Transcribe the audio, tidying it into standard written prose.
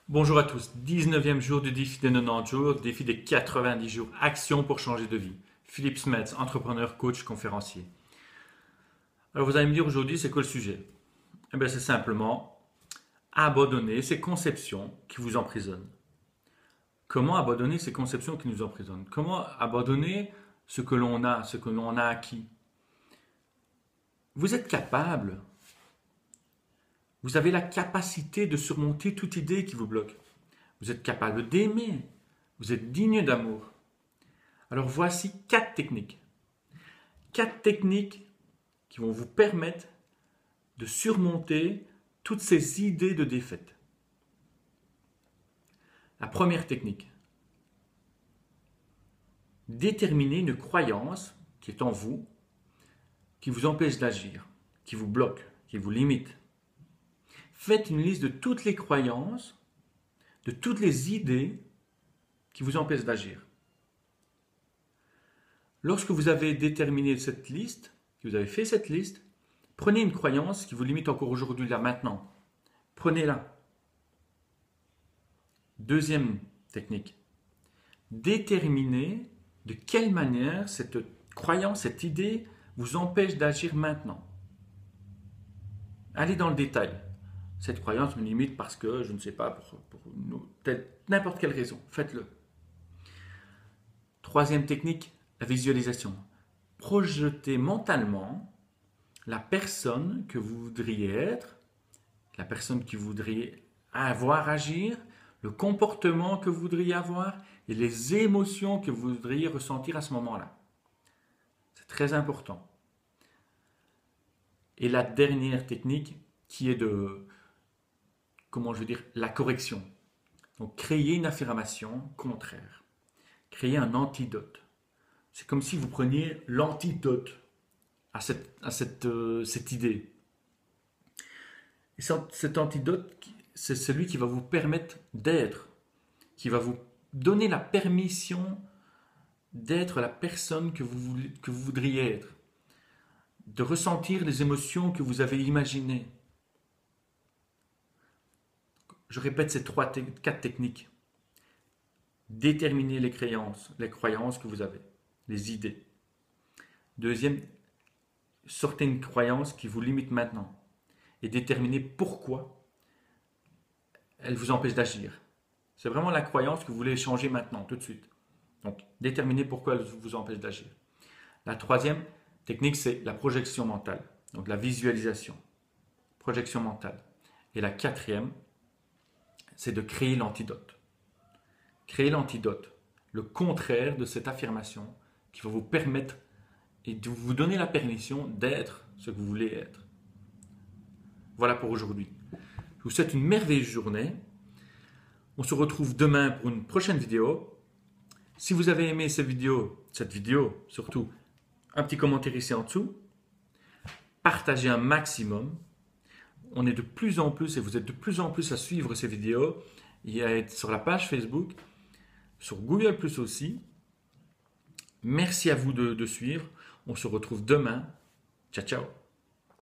Bonjour à tous, 19e jour du défi des 90 jours, défi des 90 jours, action pour changer de vie. Philippe Smets, entrepreneur, coach, conférencier. Alors vous allez me dire aujourd'hui, c'est quoi le sujet? Eh bien c'est simplement abandonner ces conceptions qui vous emprisonnent. Comment abandonner ces conceptions qui nous emprisonnent? Comment abandonner ce que l'on a, ce que l'on a acquis? Vous êtes capable, vous avez la capacité de surmonter toute idée qui vous bloque. Vous êtes capable d'aimer. Vous êtes digne d'amour. Alors voici 4 techniques. 4 techniques qui vont vous permettre de surmonter toutes ces idées de défaite. La première technique. Déterminer une croyance qui est en vous, qui vous empêche d'agir, qui vous bloque, qui vous limite. Faites une liste de toutes les croyances, de toutes les idées qui vous empêchent d'agir. Lorsque vous avez déterminé cette liste, que vous avez fait cette liste, prenez une croyance qui vous limite encore aujourd'hui, là, maintenant. Prenez-la. Deuxième technique. Déterminez de quelle manière cette croyance, cette idée vous empêche d'agir maintenant. Allez dans le détail. Cette croyance me limite parce que, je ne sais pas, pour n'importe quelle raison. Faites-le. Troisième technique, la visualisation. Projetez mentalement la personne que vous voudriez être, la personne que vous voudriez avoir, agir, le comportement que vous voudriez avoir et les émotions que vous voudriez ressentir à ce moment-là. C'est très important. Et la dernière technique qui est la correction. Donc, créer une affirmation contraire. Créer un antidote. C'est comme si vous preniez l'antidote à cette idée. Et cet antidote, c'est celui qui va vous permettre d'être, qui va vous donner la permission d'être la personne que vous voudriez être, de ressentir les émotions que vous avez imaginées. Je répète ces 4 techniques. Déterminer les croyances que vous avez, les idées. Deuxième, sortez une croyance qui vous limite maintenant et déterminez pourquoi elle vous empêche d'agir. C'est vraiment la croyance que vous voulez changer maintenant, tout de suite. Donc, déterminez pourquoi elle vous empêche d'agir. La troisième technique, c'est la projection mentale, donc la visualisation. Projection mentale. Et la quatrième, c'est de créer l'antidote. Créer l'antidote, le contraire de cette affirmation qui va vous permettre et de vous donner la permission d'être ce que vous voulez être. Voilà pour aujourd'hui. Je vous souhaite une merveilleuse journée. On se retrouve demain pour une prochaine vidéo. Si vous avez aimé cette vidéo surtout, un petit commentaire ici en dessous. Partagez un maximum. On est de plus en plus et vous êtes de plus en plus à suivre ces vidéos. Il y a sur la page Facebook, sur Google Plus aussi. Merci à vous de suivre. On se retrouve demain. Ciao, ciao.